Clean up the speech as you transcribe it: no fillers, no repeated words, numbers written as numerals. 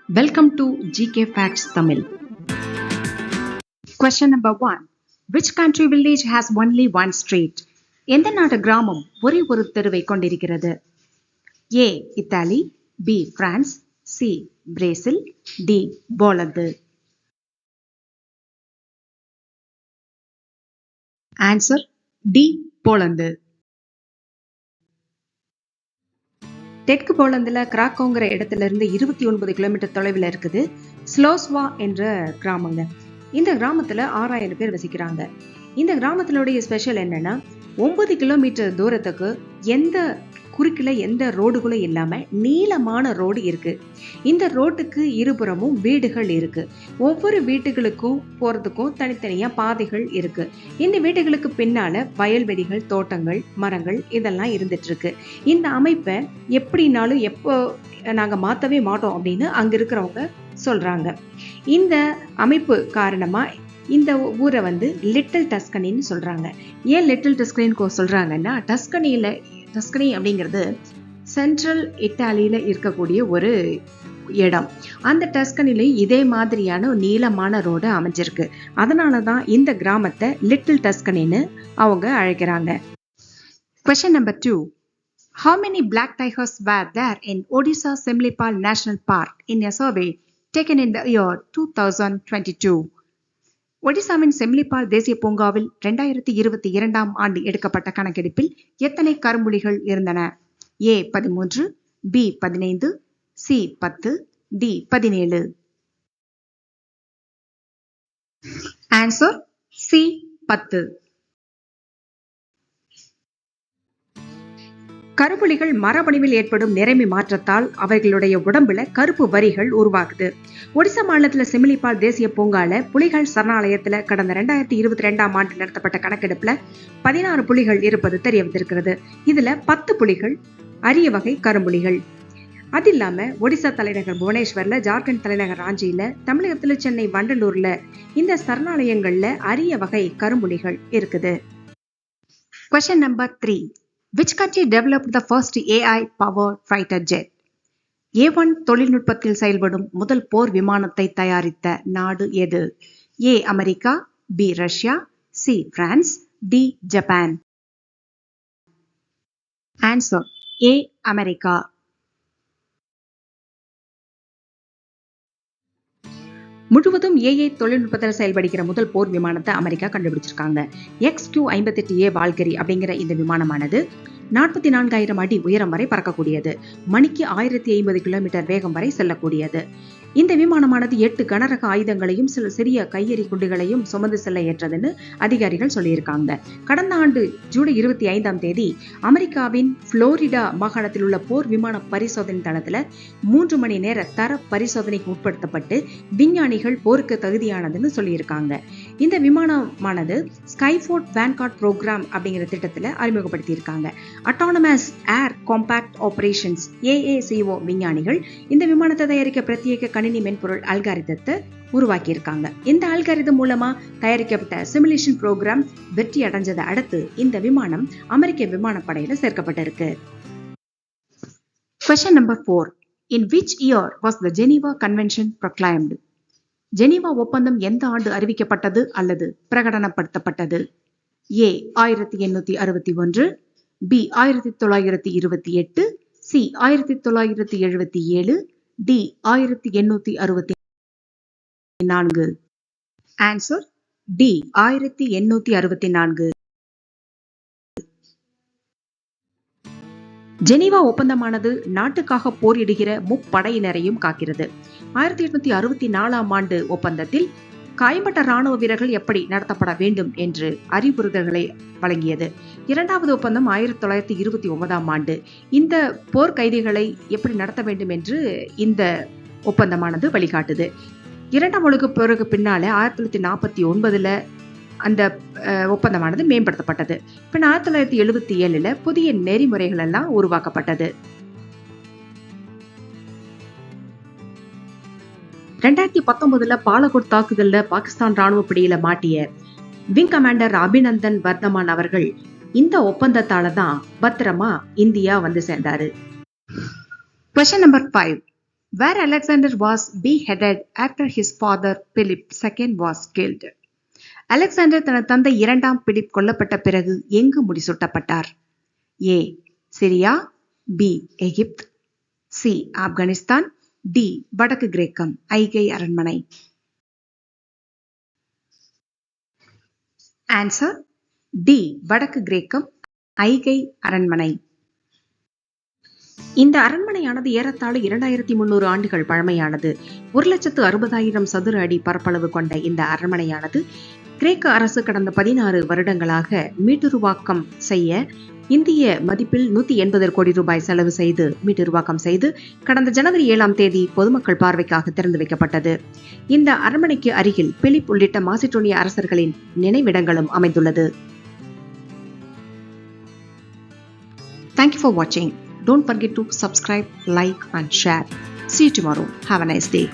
Welcome to GK Facts Tamil. Question number 1. Which country village has only one street? எந்த நாட்டு கிராமம் ஒரே ஒரு தெருவை கொண்டிருக்கிறது? A. Italy, B. France, C. Brazil, D. Poland. Answer D. Poland. தெற்கு போலந்துல கிராக்கோங்கிற இடத்துல இருந்து 29 கிலோமீட்டர் தொலைவில் இருக்குது ஸ்லோஸ்வா என்ற கிராமங்க. இந்த கிராமத்துல 6000 பேர் வசிக்கிறாங்க. இந்த கிராமத்தினுடைய ஸ்பெஷல் என்னன்னா 9 கிலோமீட்டர் தூரத்துக்கு எந்த குறுக்கில எந்த ரோடுகளும் இல்லாம நீளமான ரோடு இருக்கு. இந்த ரோட்டுக்கு இருபுறமும் வீடுகள் இருக்கு. ஒவ்வொரு வீட்டுகளுக்கும் போறதுக்கும் தனித்தனியா பாதைகள் இருக்கு. இந்த வீடுகளுக்கு பின்னால வயல்வெளிகள், தோட்டங்கள், மரங்கள் இதெல்லாம் இருந்துட்டு இருக்கு. இந்த அமைப்பை எப்படினாலும் எப்போ நாங்க மாத்தவே மாட்டோம் அப்படின்னு அங்க இருக்கிறவங்க சொல்றாங்க. இந்த அமைப்பு காரணமா இந்த ஊரை லிட்டில் டஸ்கனின்னு சொல்றாங்க. ஏன் லிட்டில் டஸ்கனின்னு சொல்றாங்கன்னா டஸ்கனி அப்படிங்கிறது சென்ட்ரல் இத்தாலியில இருக்கக்கூடிய ஒரு இடம். அந்த டஸ்கனில இதே மாதிரியான நீளமான ரோடு அமைஞ்சிருக்கு. அதனாலதான் இந்த கிராமத்தை லிட்டில் டஸ்கனின்னு அவங்க அழைக்கிறாங்க. Question number 2. How many black tigers were there in Odisha Simlipal National Park in a survey taken in the year 2022? ஒடிசாவின் செம்லிபால் தேசிய பூங்காவில் 2022ஆம் ஆண்டு எடுக்கப்பட்ட கணக்கெடுப்பில் எத்தனை கரும்புலிகள் இருந்தன? A 13, B 15, C 10, D 17. Answer C 10. கரும்புலிகள் மரபணுவில் ஏற்படும் நிறமி மாற்றத்தால் அவைகளுடைய உடம்புல கருப்பு வரிகள் உருவாகுது. ஒடிசா மாநிலத்துல சிமிலிபால் தேசிய பூங்கால புலிகள் சரணாலயத்துல கடந்த 2022ஆம் ஆண்டு நடத்தப்பட்ட கணக்கெடுப்புல 16 புலிகள் இருப்பது தெரிய வந்திருக்கிறது. இதுல 10 புலிகள் அரிய வகை கரும்புலிகள். அது இல்லாம ஒடிசா தலைநகர் புவனேஸ்வர்ல, ஜார்க்கண்ட் தலைநகர் ராஞ்சியில, தமிழகத்துல சென்னை வண்டலூர்ல இந்த சரணாலயங்கள்ல அரிய வகை கரும்புலிகள் இருக்குது. Question number 3. Which country developed the first AI-powered fighter jet? A1 தொழில்நுட்பத்தில் செயல்படும் முதல் போர் விமானத்தை தயாரித்த நாடு எது? A America, B Russia, C France, D Japan. Answer A America. முழுவதும் AI தொழில்நுட்பத்தில் செயல்படுகிற முதல் போர் விமானத்தை அமெரிக்கா கண்டுபிடிச்சிருக்காங்க. XQ-58A வால்கரி அப்படிங்கிற இந்த விமானமானது 44,000 அடி உயரம் வரை பறக்கக்கூடியது. மணிக்கு 1050 கிலோமீட்டர் வேகம் வரை செல்லக்கூடியது. இந்த விமானமானது 8 கனரக ஆயுதங்களையும் சில சிறிய கையெறி குண்டுகளையும் சுமந்து செல்ல ஏற்றதுன்னு அதிகாரிகள் சொல்லியிருக்காங்க. கடந்த ஆண்டு ஜூலை 25ஆம் தேதி அமெரிக்காவின் புளோரிடா மாகாணத்தில் உள்ள போர் விமான பரிசோதனை தளத்துல 3 மணி நேர தர பரிசோதனைக்கு உட்படுத்தப்பட்டு விஞ்ஞானிகள் போருக்கு தகுதியானதுன்னு சொல்லியிருக்காங்க. இந்த விமானமானது ஸ்கைஃபோர்ட் வேன்கார்ட் புரோகிராம் அப்படிங்கிற திட்டத்துல அறிமுகப்படுத்தியிருக்காங்க. அட்டானமஸ் ஏர் காம்பாக்ட் ஆபரேஷன்ஸ் AACO விஞ்ஞானிகள் இந்த விமானத்தை தயாரிக்க பிரத்யேக கணினி மென்பொருள் அல்காரிதத்தை உருவாக்கி இருக்காங்க. இந்த அல்காரிதம் மூலமா தயாரிக்கப்பட்ட சிமுலேஷன் புரோகிராம் வெற்றி அடைஞ்சதை அடுத்து இந்த விமானம் அமெரிக்க விமானப்படையில சேர்க்கப்பட்டிருக்கு. Question number 4. In which year was the Geneva Convention proclaimed? Geneva ஒப்பந்தம் எந்த ஆண்டு அறிவிக்கப்பட்டது அல்லது பிரகடனப்படுத்தப்பட்டது? A 1861, B 1928, C 1977, D 1864. Answer D 1864. Geneva ஒப்பந்தமானது நாட்டுக்காக போரிடுகிற முப்படையினரையும் காக்கிறது. 1864ஆம் ஆண்டு ஒப்பந்தத்தில் காயம்பட்ட ராணுவ வீரர்கள் எப்படி நடத்தப்பட வேண்டும் என்று அறிவுறுத்தல்களை வழங்கியது. இரண்டாவது ஒப்பந்தம் 1929ஆம் ஆண்டு இந்த போர் கைதிகளை எப்படி நடத்த வேண்டும் என்று இந்த ஒப்பந்தமானது வழிகாட்டுது. இரண்டாம் உலகப் போருக்கு பின்னால 1949ல அந்த ஒப்பந்தமானது மேம்படுத்தப்பட்டது. பின் 1977ல புதிய நெறிமுறைகள் எல்லாம் உருவாக்கப்பட்டது. 2019ல பாலகோட் தாக்குதல்ல பாகிஸ்தான் ராணுவ பிடியில மாட்டிய விங் கமாண்டர் அபிநந்தன் வர்தமான் அவர்கள் இந்த ஒப்பந்தத்தால தான் பத்திரமா India சேர்ந்தாரு. Question number 5. where Alexander was beheaded after his father Philip II was killed. Alexander தனது தந்தை இரண்டாம் பிலிப் கொல்லப்பட்ட பிறகு எங்கு முடிசூட்டப்பட்டார்? ஏ சிரியா, பி எகிப்து, சி ஆப்கானிஸ்தான், டி வடக்கு கிரேக்கம் ஐகை அரண்மனை. ஆன்சர் டி வடக்கு கிரேக்கம் ஐகை அரண்மனை. இந்த அரண்மனையானது ஏறத்தாழ 2300 ஆண்டுகள் பழமையானது. 1,60,000 சதுர அடி பரப்பளவு கொண்ட இந்த அரண்மனையானது கிரேக்க அரசு கடந்த 16 வருடங்களாக மீட்டுருவாக்கம் செய்ய இந்திய மதிப்பில் 180 கோடி ரூபாய் செலவு செய்து மீட்டுருவாக்கம் செய்து கடந்த ஜனவரி 7ஆம் தேதி பொதுமக்கள் பார்வைக்காக திறந்து வைக்கப்பட்டது. இந்த அரண்மனைக்கு அருகில் பிலிப் உள்ளிட்ட மாசிடோனிய அரசர்களின் நினைவிடங்களும் அமைந்துள்ளது. Thank you for watching. Don't forget to subscribe, like and share. See you tomorrow. Have a nice day.